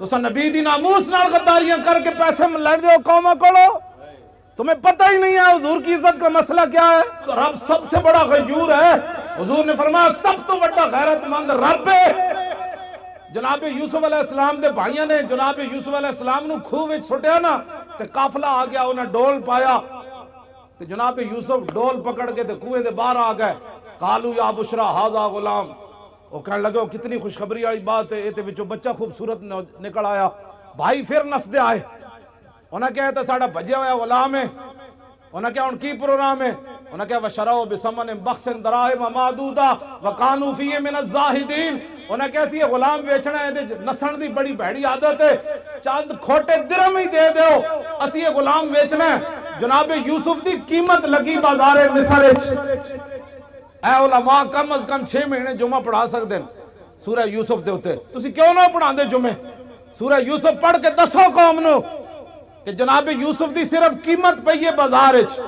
تو نبی دی ناموس نال غداریاں کر کے پیسے لین دے قوماں کولو، تمہیں پتہ ہی نہیں ہے حضور کی عزت کا مسئلہ کیا ہے۔ تو رب سب سے بڑا غیور ہے، حضور نے فرمایا سب تو بڑا غیرت مند رب ہے۔ جناب یوسف علیہ السلام دے بھائیاں نے جناب یوسف علیہ السلام نو کھوہ وچ سٹیا نا تے قافلہ آ گیا، انہیں ڈول پایا تے جناب یوسف ڈول پکڑ کے تے کنویں دے باہر آ گئے۔ قالو یا بشرا ھذا غلام، وہ کہنے لگے وہ کتنی خوشخبری والی بات ہے، یہ تے وچوں بچہ خوبصورت نکل آیا۔ بھائی پھر نسدے آئے، انہیں کہا تھا ساڑھا بھجیا ہوا غلام ہے، انہیں کہا ان کی پروگرام ہے، انہیں کہا وَشَرَوْا بِثَمَنٍ بَخْسٍ دَرَاهِمَ مَعْدُودَةٍ وَكَانُوا فِيهِ مِنَ الزَّاهِدِينَ، انہیں کہا سی غلام بیچنا ہے، نسن دی بڑی بھیڑی عادت ہے، چاند کھوٹے درہم ہی دے دیو، اسی یہ غلام بیچنا ہے۔ جناب یوسف دی قیمت لگی بازار مصر وچ۔ اے علماء کم از کم 6 مہینے جمعہ پڑھا سکتے ہیں سورہ یوسف دے ہوتے، تسی کیوں نہ پڑھا دے جمعے؟ سورہ یوسف پڑھ کے دسو قوم نو کہ جناب یوسف دی صرف قیمت پئی ہے بازار وچ۔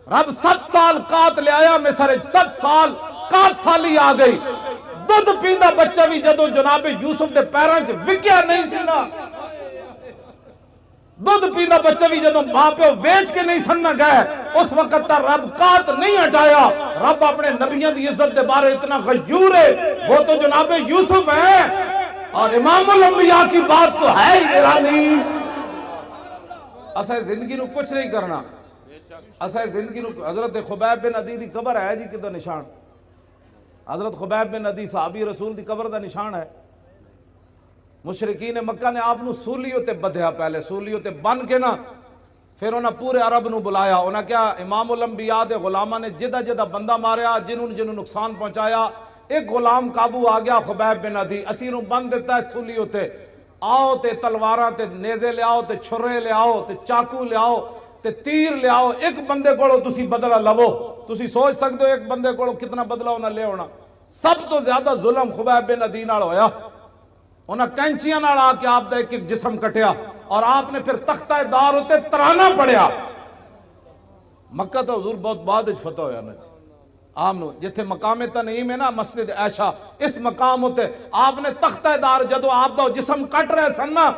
رب 7 سال قات لے آیا مصر وچ، 7 سال قات سالی آ گئی۔ دودھ پیندا بچہ بھی جدو جناب یوسف دے پیراں وچ وکیا نہیں سی نا، دودھ پیندا بچہ بھی جدو ماں پہ ویچ کے نہیں سننا گئے، اس وقت تا رب قات نہیں ہٹایا۔ رب اپنے نبیوں دی عزت دے بارے اتنا غیور ہے، وہ تو جناب یوسف ہے، اور امام الانبیاء کی بات تو ہے ہی ایرانی۔ اسے زندگی نو کچھ نہیں کرنا، اسے زندگی نو حضرت خبیب بن عدی دی قبر ہے جی کدھر نشان، حضرت خبیب بن عدی صحابی رسول دی قبر دا نشان ہے۔ مشرکین مکہ نے آپ نو سولیوں تے بدھیا، پہلے سولیوں تے بن کے نا پھر انہاں پورے عرب نو بلایا، انہاں کیا امام الانبیاء دے غلامہ نے جدہ جدہ بندہ ماریا، جنہوں نقصان پہنچایا، ایک غلام قابو آ گیا خبیب بن عدی، اسی نو بند دیتا ہے سولیوں تے، آؤ تے تلواراں تے نیزے لے آؤ تے چھرے لے آؤ تے چاقو لے آؤ تے تیر لے آؤ، ایک بندے کو تسی بدلہ لو، تسی سوچ سکتے ہو ایک بندے کو کتنا بدلہ ہونا لے ہونا۔ سب تو زیادہ ظلم خبیب بن عدی نال ہویا، انہاں کینچیاں نال آ کے آپ دا ایک ایک جسم کٹیا، اور آپ نے پھر تختہ دار ہوتے ترانہ پڑیا۔ مکہ تو حضور بہت بعد اچ فتح ہویا نا جی، آمنو جتھے مقام تنعیم ہے نا مسجد عائشہ، اس مقام ہوتے آپ نے تختہ دار جدو آپ دا جسم کٹ رہے سن نا،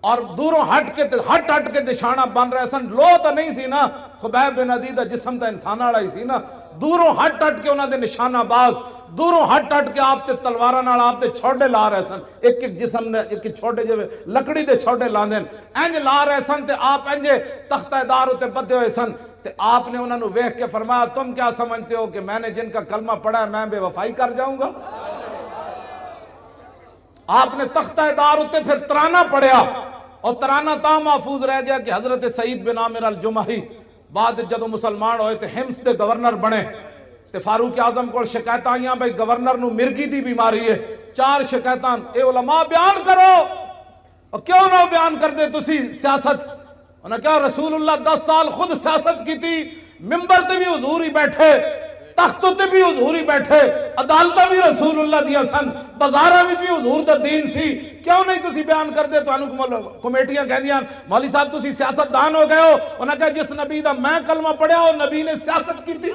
اور دوروں ہٹ کے نشانہ بن رہے سن، لو تو نہیں سی نا، خبیب بن عدی دا جسم تا انسان آڑا ہی سی نا، دوروں ہٹ کے انہاں دے نشانہ باز، دوروں ہٹ کے آپ تے تلوارہ نال آپ تے چھوڑے لا رہے سن، ایک ایک جسم نے ایک چھوڑے جو لکڑی دے چھوڑے لاندیں اینج لا رہے سن، تے آپ اینجے تختہ دار ہوتے بدے ہوئے سن، تے آپ نے انہوں نے ویکھ کے فرمایا تم کیا سمجھتے ہو کہ میں نے جن کا کلمہ پڑھا ہے میں بے وفائی کر جاؤں گا؟ آپ نے تختہ دار ہوتے پھر ترانہ پڑھیا، اور ترانہ تا محفوظ رہ گیا کہ حضرت سعید بن عامر الجمحی بعد جدو مسلمان ہوئے تھے ہمس دے گورنر بنے، تے فاروق اعظم کو شکایت آئیاں بھئی گورنر نو مرگی دی بیماری ہے، 4 شکایتاں، اے علماء بیان کرو، اور کیوں نہ بیان کر دے تسی سیاست؟ انہوں نے کہا رسول اللہ 10 سال خود سیاست کی تھی، ممبر تے بھی حضور ہی بیٹھے، تختوں تے بھی حضور ہی بیٹھے، عدالتہ بھی رسول اللہ دیا سن، بازارہ بھی حضور دا دین سی، کیوں نہیں تسی بیان کر دے؟ تو انہوں کمیٹیاں کہہ دیا مولوی صاحب تسی سیاست دان ہو گئے ہو، انہوں نے کہا جس نبی دا میں کلمہ پڑھیا ہو نبی نے سیاست کی تھی۔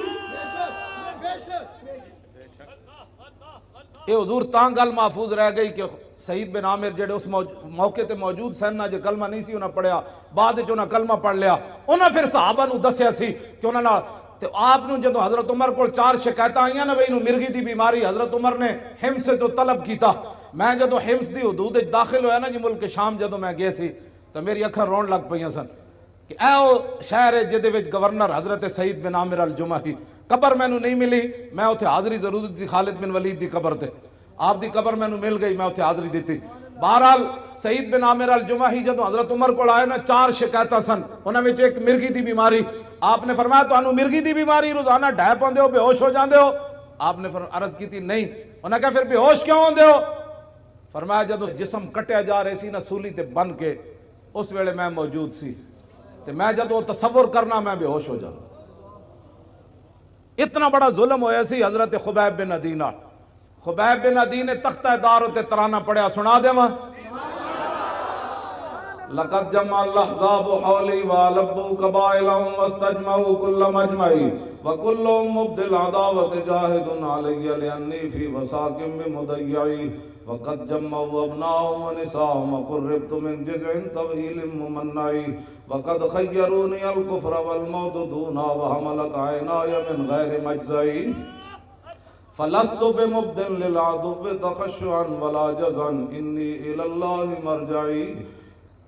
یہ حضور تاں گل محفوظ رہ گئی کہ سعید بن عامر جڑے اس موقع تے موجود سن نا، جو کلمہ نہیں سی انہاں پڑھیا، بعد جو انہاں کلمہ پڑھ لیا، انہاں پھر صحابہ نو دسیا سی کہ انہاں نا، تو آپ نو جدو حضرت عمر کو 4 شکایتاں آئیاں نا بھئی انہوں مرگی دی بیماری، حضرت عمر نے حمص سے تو طلب کیتا، میں جدو حمص دی حدود داخل ہویا نا جی ملک شام جدو میں گئے سی، تو میری اکھاں رون لگ پئیاں سن کہ اے او شہر ہے جدے وچ گورنر حضرت سعید بن عامر الجمحی، قبر میں نو نہیں ملی، میں اتھے حاضری ضرور دی خالد بن ولید دی قبر تے، آپ دی قبر میں نو مل گئی، میں اتھے حاضری دیتی۔ بہرحال سعید بن عامر الجمحی جدو حضرت عمر کو آئے نا 4 شکایتاں سن، انہاں وچ ایک مرگی دی بیماری، آپ نے فرمایا تو انہوں مرگی دی بیماری روزانہ ڈھائے پاندے ہو بے ہوش ہو جاندے ہو؟ آپ نے عرض کی تھی نہیں، انہوں نے کہا پھر بے ہوش کیوں ہوندے ہو؟ فرمایا جدو جسم کٹیا جا رہے سی نا سولی تے بن کے، اس ویلے میں موجود سی، تے میں جدو تصور کرنا میں بے ہوش ہو جانا۔ اتنا بڑا ظلم ہویا سی حضرت خبیب بن عدی نال۔ خبیب بن عدی نے تختہ دار تے ترانہ پڑھیا، سنا دے ماں لقد جمع الاحزاب حولی والبوا قبائلهم واستجمعوا كل مجمعی وكلهم مبدل عداوت جاہد علی لانی فی وساق بمضیعی وقد جمعوا ابناءهم ونساءهم وقربت من جزع طويل ممنعي وقد خيروني الكفر والموت دونا وحملت عيناي من غير مجزعي فلست بمبد للعدو تخشعا ولا جزعا إني إلى الله مرجعي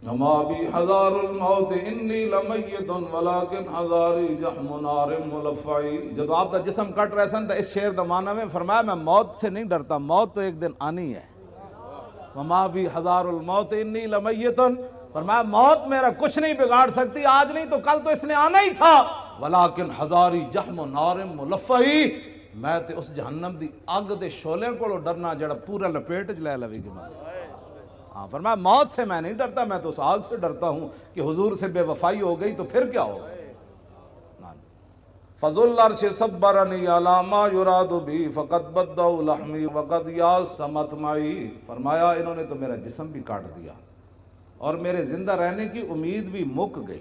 وما بي حذار الموت إني لمیت ولكن حذاري جحم نار ملفعی. جب آپ دا جسم کٹ رہے سن تو اس شعر دا معنی میں فرمایا میں موت سے نہیں ڈرتا، موت تو ایک دن آنی ہے. وما بی حذار الموت انی لمیت، فرمایا موت میرا کچھ نہیں بگاڑ سکتی، آج نہیں تو کل تو اس نے آنا ہی تھا. ولیکن حذاری جحم نار ملفعی، میں تے اس جہنم دی اگ دے شعلے کو ڈرنا جڑا پورا لپیٹ چ لے لوے گی. ہاں فرمایا موت سے میں نہیں ڈرتا، میں تو اس آگ سے ڈرتا ہوں کہ حضور سے بے وفائی ہو گئی تو پھر کیا ہوگا. فضل العرش صبرنی علی ما یراد بی فقد بدوا لحمی وقد یاس مطمعی. فرمایا انہوں نے تو میرا جسم بھی کاٹ دیا اور میرے زندہ رہنے کی امید بھی مک گئی.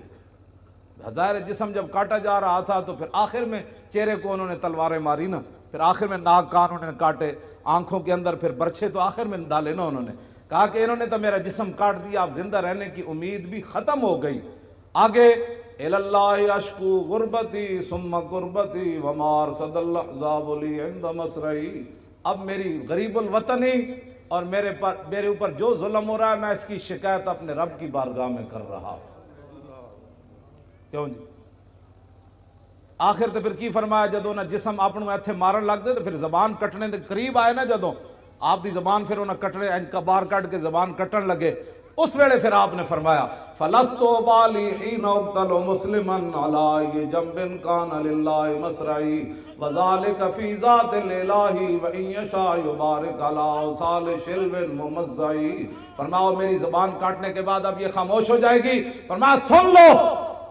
ہزار جسم جب کاٹا جا رہا تھا تو پھر آخر میں چہرے کو انہوں نے تلواریں ماری نا، پھر آخر میں ناک کان انہوں نے کاٹے، آنکھوں کے اندر پھر برچھے تو آخر میں ڈالے نا. انہوں نے کہا کہ انہوں نے تو میرا جسم کاٹ دیا، اب زندہ رہنے کی امید بھی ختم ہو گئی. آگے الاللہ اشکو غربتی ثم قربتی وما ارصد الاحزاب لی عند مسرعی. اب میری غریب الوطنی اور میرے اوپر جو ظلم ہو رہا ہے میں اس کی شکایت اپنے رب کی بارگاہ میں کر رہا ہوں. کیوں جی آخر تو پھر کی فرمایا جدوں نہ جسم اپنوں ایتھے مارن لگ دے تو پھر زبان کٹنے دے قریب آئے نا، جدوں آپ دی زبان پھر انہیں کٹنے کا بار کٹ کے زبان کٹن لگے، اس ویلے پھر آپ نے فرمایا فلست بالی حین اقتل مسلما علی جنب کان للہ مسرعی وذالک فی ذات الالہ وان یشاء یبارک علی اوصال شلو ممزعی. فرمایا میری زبان کاٹنے کے بعد اب یہ خاموش ہو جائے گی. فرمایا سن لو،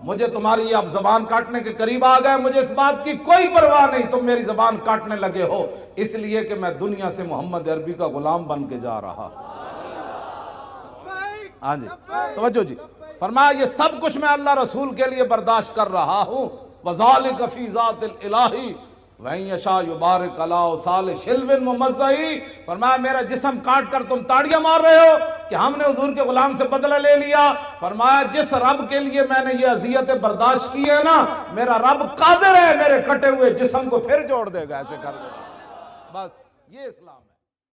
مجھے تمہاری اب زبان کاٹنے کے قریب آ گئے، مجھے اس بات کی کوئی پرواہ نہیں تم میری زبان کاٹنے لگے ہو، اس لیے کہ میں دنیا سے محمد عربی کا غلام بن کے جا رہا. ہاں جی توجہ جی. فرمایا یہ سب کچھ میں اللہ رسول کے لیے برداشت کر رہا ہوں. وذالک فی ذات الالہ وَإِن يَشَاء يُبَارِكْ عَلَىٰ أَوْصَالِ شِلْوٍ مُمَزَّعٍ. فرمایا میرا جسم کاٹ کر تم تاڑیاں مار رہے ہو کہ ہم نے حضور کے غلام سے بدلہ لے لیا. فرمایا جس رب کے لیے میں نے یہ اذیتیں برداشت کی ہے نا، میرا رب قادر ہے میرے کٹے ہوئے جسم کو پھر جوڑ دے گا، ایسے کر دے گا. بس یہ اسلام.